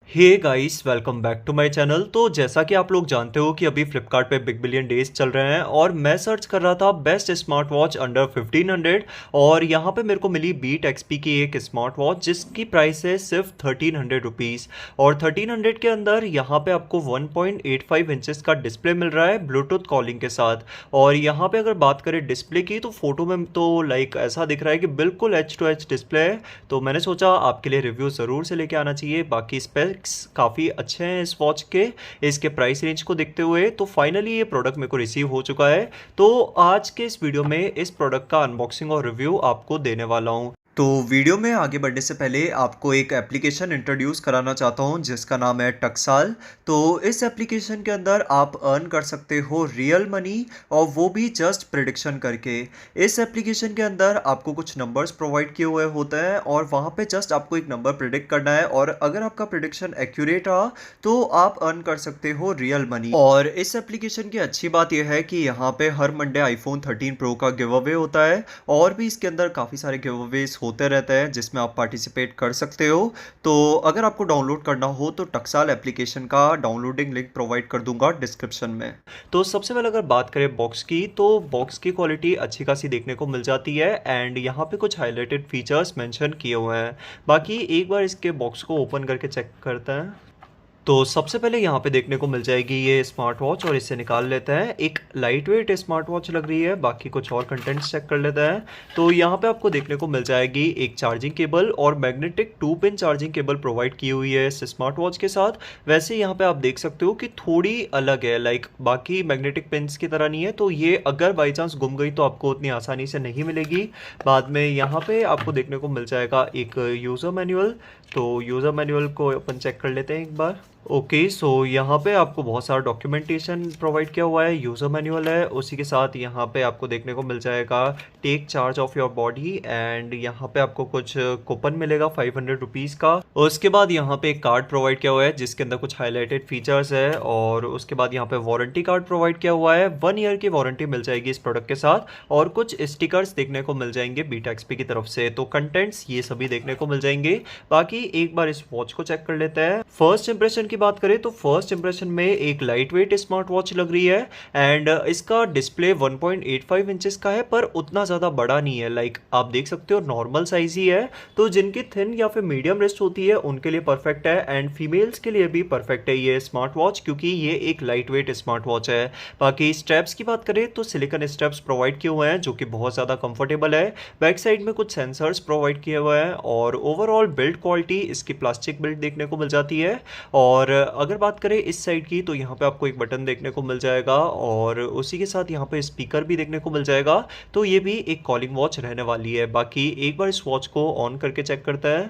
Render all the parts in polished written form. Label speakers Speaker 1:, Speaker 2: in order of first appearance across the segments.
Speaker 1: Hey guys, welcome back to my channel. तो जैसा कि आप लोग जानते हो कि अभी फ्लिपकार्ट पे बिग बिलियन डेज चल रहे हैं और मैं सर्च कर रहा था बेस्ट स्मार्ट वॉच अंडर 1500 और यहाँ पे मेरे को मिली बीट एक्सपी की एक स्मार्ट वॉच जिसकी प्राइस है सिर्फ 1300 रुपीज़। और 1300 के अंदर यहाँ पे आपको 1.85 इंचेस का डिस्प्ले मिल रहा है ब्लूटूथ कॉलिंग के साथ। और यहाँ पे अगर बात करें डिस्प्ले की तो फोटो में तो लाइक ऐसा दिख रहा है कि बिल्कुल एच टू एच डिस्प्ले है। तो मैंने सोचा आपके लिए रिव्यू ज़रूर से लेके आना चाहिए। बाकी स्पेक्स काफ़ी अच्छे हैं इस वॉच के, इसके प्राइस रेंज को देखते हुए। तो फाइनली ये प्रोडक्ट मेरे को रिसीव हो चुका है। तो आज के इस वीडियो में इस प्रोडक्ट का अनबॉक्सिंग और रिव्यू आपको देने वाला हूँ। तो वीडियो में आगे बढ़ने से पहले आपको एक एप्लीकेशन इंट्रोड्यूस कराना चाहता हूँ जिसका नाम है टक्साल। तो इस एप्लीकेशन के अंदर आप अर्न कर सकते हो रियल मनी, और वो भी जस्ट प्रिडिक्शन करके। इस एप्लीकेशन के अंदर आपको कुछ नंबर्स प्रोवाइड किए हुए होते हैं और वहाँ पे जस्ट आपको एक नंबर प्रिडिक्ट करना है, और अगर आपका प्रिडिक्शन एक्यूरेट रहा तो आप अर्न कर सकते हो रियल मनी। और इस एप्लीकेशन की अच्छी बात यह है कि यहाँ पे हर मंडे आईफोन 13 प्रो का गिव अवे होता है, और भी इसके अंदर काफ़ी सारे गिव अवेज होते रहते हैं जिसमें आप पार्टिसिपेट कर सकते हो। तो अगर आपको डाउनलोड करना हो तो टक्साल एप्लीकेशन का डाउनलोडिंग लिंक प्रोवाइड कर दूंगा डिस्क्रिप्शन में। तो सबसे पहले अगर बात करें बॉक्स की, तो बॉक्स की क्वालिटी अच्छी खासी देखने को मिल जाती है एंड यहाँ पे कुछ हाईलाइटेड फीचर्स मेंशन किए हुए हैं। बाकी एक बार इसके बॉक्स को ओपन करके चेक करते हैं। तो सबसे पहले यहाँ पे देखने को मिल जाएगी ये स्मार्ट वॉच, और इससे निकाल लेते हैं। एक लाइट वेट स्मार्ट वॉच लग रही है। बाकी कुछ और कंटेंट्स चेक कर लेते हैं। तो यहाँ पे आपको देखने को मिल जाएगी एक चार्जिंग केबल और magnetic 2 pin charging cable provide की हुई है इस स्मार्ट वॉच के साथ। वैसे यहाँ पे आप देख सकते हो कि थोड़ी अलग है, लाइक बाकी मैग्नेटिक पिन्स की तरह नहीं है। तो ये अगर बाई चांस गुम गई तो आपको उतनी आसानी से नहीं मिलेगी। बाद में यहाँ पे आपको देखने को मिल जाएगा एक यूज़र मैनुअल। तो यूज़र मैनुअल को अपन चेक कर लेते हैं एक बार। ओके, सो यहाँ पे आपको बहुत सारा डॉक्यूमेंटेशन प्रोवाइड किया हुआ है, यूज़र मैनुअल है। उसी के साथ यहाँ पे आपको देखने को मिल जाएगा take charge of your body, and यहाँ पे आपको कुछ कूपन मिलेगा 500 रुपीज़ का। उसके बाद यहाँ पे एक कार्ड प्रोवाइड किया हुआ है जिसके अंदर कुछ हाईलाइटेड फीचर्स है, और उसके बाद यहाँ पे वारंटी कार्ड प्रोवाइड किया हुआ है। 1 ईयर की वारंटी मिल जाएगी इस प्रोडक्ट के साथ, और कुछ स्टिकर्स देखने को मिल जाएंगे बीटा एक्सपी की तरफ से। तो कंटेंट्स ये सभी देखने को मिल जाएंगे। बाकी एक बार इस वॉच को चेक कर लेते हैं। फर्स्ट इंप्रेशन की बात करें तो फर्स्ट इंप्रेशन में एक लाइट वेट स्मार्ट वॉच लग रही है, एंड इसका डिस्प्ले 1.85 इंचेस का है, पर उतना ज़्यादा बड़ा नहीं है। लाइक आप देख सकते हो नॉर्मल साइज ही है। तो जिनकी थिन या फिर मीडियम रिस्ट होती है उनके लिए परफेक्ट है, एंड फीमेल्स के लिए भी परफेक्ट है ये स्मार्ट वॉच, क्योंकि ये एक लाइट वेट स्मार्ट वॉच है। बाकी स्ट्रैप्स की बात करें तो सिलिकॉन स्ट्रैप्स प्रोवाइड किए हुए हैं जो कि बहुत ज़्यादा कंफर्टेबल है। बैक साइड में कुछ सेंसर्स प्रोवाइड किए हुए हैं, और ओवरऑल बिल्ड क्वालिटी इसकी प्लास्टिक बिल्ड देखने को मिल जाती है। और अगर बात करें इस साइड की तो यहाँ पे आपको एक बटन देखने को मिल जाएगा, और उसी के साथ यहाँ पे स्पीकर भी देखने को मिल जाएगा। तो ये भी एक कॉलिंग वॉच रहने वाली है। बाकी एक बार इस वॉच को ऑन करके चेक करता है।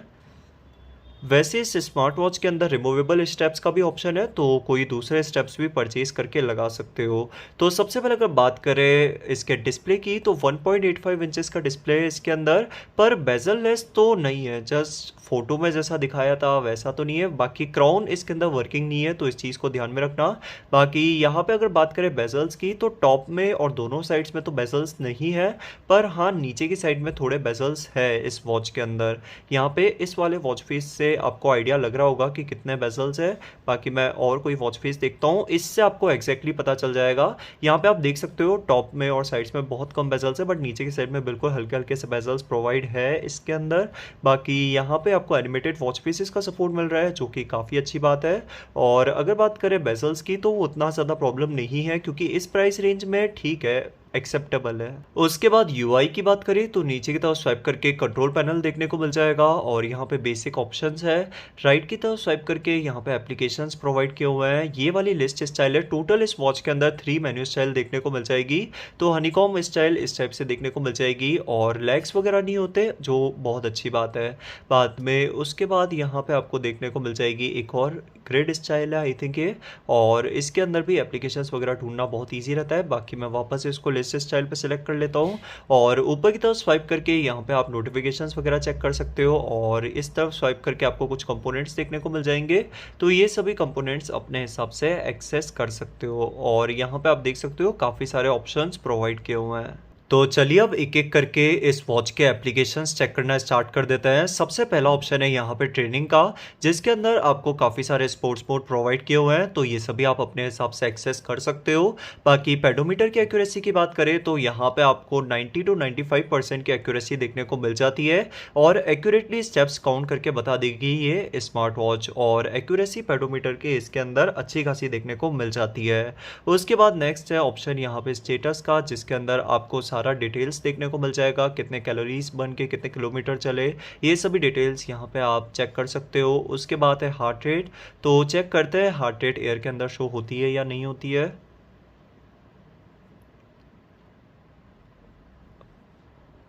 Speaker 1: वैसे इस स्मार्ट वॉच के अंदर रिमूवेबल स्टेप्स का भी ऑप्शन है, तो कोई दूसरे स्टेप्स भी परचेज करके लगा सकते हो। तो सबसे पहले अगर बात करें इसके डिस्प्ले की तो 1.85 इंचेस का डिस्प्ले है इसके अंदर, पर बेजल लेस तो नहीं है। जस्ट फोटो में जैसा दिखाया था वैसा तो नहीं है। बाकी क्राउन इसके अंदर वर्किंग नहीं है, तो इस चीज़ को ध्यान में रखना। बाकी यहाँ पे अगर बात करें बेजल्स की तो टॉप में और दोनों साइड्स में तो बेजल्स नहीं है, पर हाँ नीचे की साइड में थोड़े बेजल्स है इस वॉच के अंदर। यहाँ पे इस वाले वॉच फेस से आपको आइडिया लग रहा होगा कि कितने बेजल्स है। बाकी मैं और कोई वॉच फेस देखता हूँ, इससे आपको एग्जैक्टली पता चल जाएगा। यहाँ पे आप देख सकते हो टॉप में और साइड्स में बहुत कम बेजल्स है, बट नीचे की साइड में बिल्कुल हल्के हल्के से बेजल्स प्रोवाइड है इसके अंदर। बाकी यहाँ पे आपको एनिमेटेड वॉच फेसेस का सपोर्ट मिल रहा है जो कि काफ़ी अच्छी बात है। और अगर बात करें बेजल्स की तो उतना ज़्यादा प्रॉब्लम नहीं है, क्योंकि इस प्राइस रेंज में ठीक है, एक्सेप्टेबल है। उसके बाद यूआई की बात करें तो नीचे की तरफ स्वाइप करके कंट्रोल पैनल देखने को मिल जाएगा, और यहाँ पे बेसिक ऑप्शंस है। राइट की तरफ स्वाइप करके यहाँ पे एप्लीकेशंस प्रोवाइड किए हुए हैं। ये वाली लिस्ट स्टाइल है। टोटल इस वॉच के अंदर 3 मेन्यू स्टाइल देखने को मिल जाएगी। तो हनीकॉम स्टाइल इस टाइप से देखने को मिल जाएगी, और लैग्स वगैरह नहीं होते, जो बहुत अच्छी बात है। बाद में उसके बाद यहाँ पे आपको देखने को मिल जाएगी एक और ग्रिड स्टाइल है आई थिंक ये, और इसके अंदर भी एप्लीकेशंस वगैरह ढूंढना बहुत ईजी रहता है। बाकी मैं वापस इसको लिस्ट स्टाइल पे सिलेक्ट कर लेता हूँ, और ऊपर की तरफ स्वाइप करके यहाँ पे आप नोटिफिकेशंस वगैरह चेक कर सकते हो, और इस तरफ स्वाइप करके आपको कुछ कंपोनेंट्स देखने को मिल जाएंगे। तो ये सभी कंपोनेंट्स अपने हिसाब से एक्सेस कर सकते हो, और यहाँ पे आप देख सकते हो काफ़ी सारे ऑप्शंस प्रोवाइड किए हुए हैं। तो चलिए अब एक-एक करके इस वॉच के एप्लीकेशंस चेक करना स्टार्ट कर देते हैं। सबसे पहला ऑप्शन है यहाँ पे ट्रेनिंग का, जिसके अंदर आपको काफ़ी सारे स्पोर्ट्स मोड प्रोवाइड किए हुए हैं, तो ये सभी आप अपने हिसाब से एक्सेस कर सकते हो। बाकी पेडोमीटर की एक्यूरेसी की बात करें तो यहाँ पे आपको 90 टू 95% की एक्यूरेसी देखने को मिल जाती है और एक्यूरेटली स्टेप्स काउंट करके बता देगी ये स्मार्ट वॉच, और एक्यूरेसी पेडोमीटर के इसके अंदर अच्छी खासी देखने को मिल जाती है। उसके बाद नेक्स्ट है ऑप्शन यहाँ पे स्टेटस का, जिसके अंदर आपको सारा डिटेल्स देखने को मिल जाएगा, कितने कैलोरीज बन के कितने किलोमीटर चले, ये सभी डिटेल्स यहाँ पे आप चेक कर सकते हो। उसके बाद है हार्ट रेट, तो चेक करते हैं हार्ट रेट एयर के अंदर शो होती है या नहीं होती है।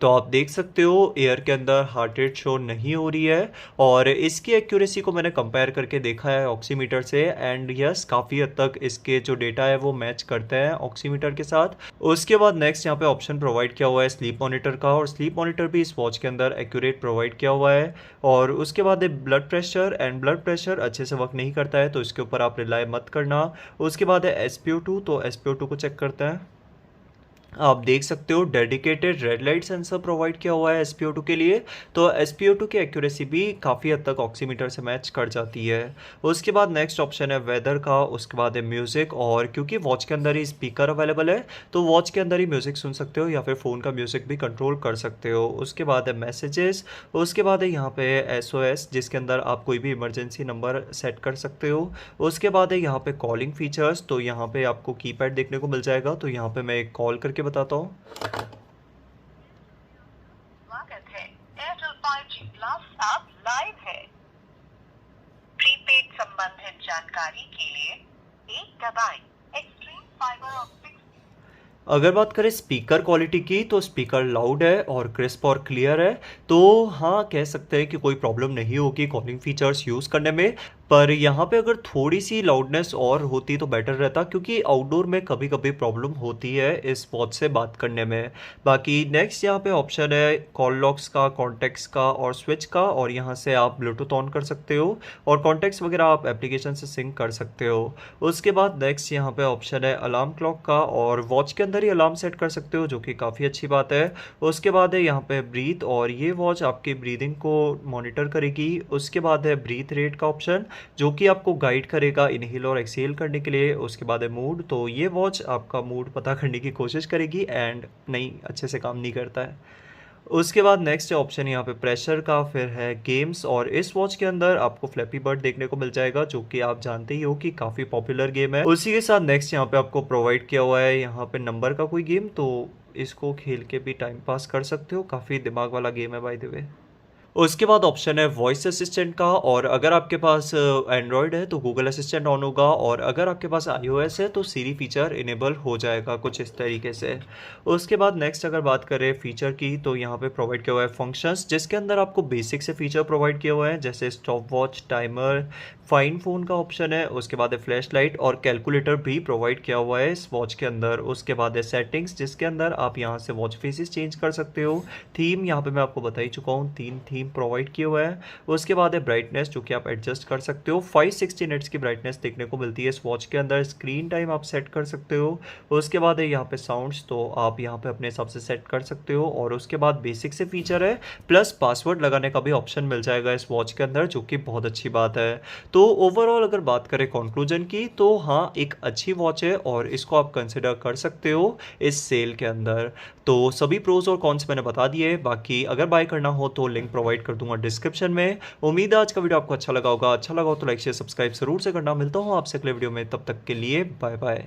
Speaker 1: तो आप देख सकते हो एयर के अंदर हार्ट रेट शो नहीं हो रही है, और इसकी एक्यूरेसी को मैंने कंपेयर करके देखा है ऑक्सीमीटर से, एंड यस काफ़ी हद तक इसके जो डेटा है वो मैच करते हैं ऑक्सीमीटर के साथ। उसके बाद नेक्स्ट यहाँ पे ऑप्शन प्रोवाइड किया हुआ है स्लीप मॉनिटर का, और स्लीप मॉनिटर भी इस वॉच के अंदर एक्यूरेट प्रोवाइड किया हुआ है। और उसके बाद है blood pressure, and blood pressure अच्छे से वर्क नहीं करता है तो इसके ऊपर आप रिलाई मत करना। उसके बाद है SpO2, तो SpO2 को चेक करते हैं। आप देख सकते हो dedicated red light sensor provide किया हुआ है SpO2 के लिए, तो SpO2 की एक्यूरेसी भी काफ़ी हद तक ऑक्सीमीटर से मैच कर जाती है। उसके बाद नेक्स्ट ऑप्शन है वेदर का, उसके बाद है म्यूज़िक, और क्योंकि वॉच के अंदर ही स्पीकर अवेलेबल है तो वॉच के अंदर ही म्यूज़िक सुन सकते हो या फिर फ़ोन का म्यूज़िक भी कंट्रोल कर सकते हो। उसके बाद है मैसेजेस, उसके बाद है यहाँ पे SOS, जिसके अंदर आप कोई भी इमरजेंसी नंबर सेट कर सकते हो। उसके बाद है यहाँ पे कॉलिंग फीचर्स, तो यहाँ पे आपको कीपैड देखने को मिल जाएगा, तो यहाँ पे मैं एक कॉल करके बताता हूँ।
Speaker 2: स्वागत है, एयरटेल 5G प्लस अब लाइव है। प्रीपेड संबंधित जानकारी के लिए एक दबाएं। Extreme fibre optics.
Speaker 1: अगर बात करें स्पीकर क्वालिटी की तो स्पीकर लाउड है और क्रिस्प और क्लियर है, तो हाँ कह सकते हैं कि कोई प्रॉब्लम नहीं होगी कॉलिंग फीचर्स यूज़ करने में। पर यहाँ पे अगर थोड़ी सी लाउडनेस और होती तो बेटर रहता, क्योंकि आउटडोर में कभी कभी प्रॉब्लम होती है इस वॉच से बात करने में। बाकी नेक्स्ट यहाँ पे ऑप्शन है कॉल लॉक्स का, कॉन्टेक्ट्स का और स्विच का, और यहाँ से आप ब्लूटूथ ऑन कर सकते हो और कॉन्टेक्ट्स वगैरह आप एप्लीकेशन से सिंक कर सकते हो। उसके बाद नेक्स्ट यहाँ पे ऑप्शन है अलार्म क्लॉक का, और वॉच के अंदर ही अलार्म सेट कर सकते हो जो कि काफ़ी अच्छी बात है। उसके बाद है यहाँ पे ब्रीथ, और ये वॉच आपकी ब्रीदिंग को मॉनिटर करेगी। उसके बाद है ब्रीथ रेट का ऑप्शन, जो कि आपको गाइड करेगा इनहेल और एक्सहेल करने के लिए। उसके बाद है मूड, तो ये वॉच आपका मूड पता करने की कोशिश करेगी एंड नहीं अच्छे से काम नहीं करता है। उसके बाद नेक्स्ट ऑप्शन यहाँ पे प्रेशर का, फिर है गेम्स, और इस वॉच के अंदर आपको फ्लैपी बर्ड देखने को मिल जाएगा जो कि आप जानते ही हो कि काफ़ी पॉपुलर गेम है। उसी के साथ नेक्स्ट यहाँ पे आपको प्रोवाइड किया हुआ है यहाँ पे नंबर का कोई गेम, तो इसको खेल के भी टाइम पास कर सकते हो, काफ़ी दिमाग वाला गेम है बाय द वे। उसके बाद ऑप्शन है वॉइस असिस्टेंट का, और अगर आपके पास एंड्रॉयड है तो गूगल असिस्टेंट ऑन होगा, और अगर आपके पास iOS है तो सीरी फीचर इनेबल हो जाएगा कुछ इस तरीके से। उसके बाद नेक्स्ट अगर बात करें फीचर की, तो यहाँ पे प्रोवाइड किया हुआ है फंक्शंस, जिसके अंदर आपको बेसिक से फीचर प्रोवाइड किए हुए हैं, जैसे stop watch, timer, fine phone का ऑप्शन है। उसके बाद है फ्लैश लाइट और कैलकुलेटर भी प्रोवाइड किया हुआ है इस वॉच के अंदर। उसके बाद है सेटिंग्स, जिसके अंदर आप यहाँ से वॉच फेसेस चेंज कर सकते हो। थीम यहाँ पे मैं आपको बता ही चुका हूँ, 3 थीम प्रोवाइड किए हुए हैं। उसके बाद है ब्राइटनेस, जो कि आप एडजस्ट कर सकते हो, 560 निट्स की ब्राइटनेस देखने को मिलती है इस वॉच के अंदर। स्क्रीन टाइम आप सेट कर सकते हो। उसके बाद है यहाँ पे साउंड्स, तो आप यहाँ पे अपने हिसाब से सेट कर सकते हो। और उसके बाद बेसिक से फीचर है, प्लस पासवर्ड लगाने का भी ऑप्शन मिल जाएगा इस वॉच के अंदर, जो कि बहुत अच्छी बात है। तो ओवरऑल अगर बात करें कंक्लूजन की, तो हाँ एक अच्छी वॉच है और इसको आप कंसिडर कर सकते हो इस सेल के अंदर। तो सभी प्रोज और कॉन्स मैंने बता दिए, बाकी अगर बाय करना हो तो लिंक प्रोवाइड कर दूंगा डिस्क्रिप्शन में। उम्मीद है आज का वीडियो आपको अच्छा लगा होगा। अच्छा लगा हो तो लाइक शेयर सब्सक्राइब जरूर से करना। मिलता हूँ आपसे अगले वीडियो में, तब तक के लिए बाय बाय।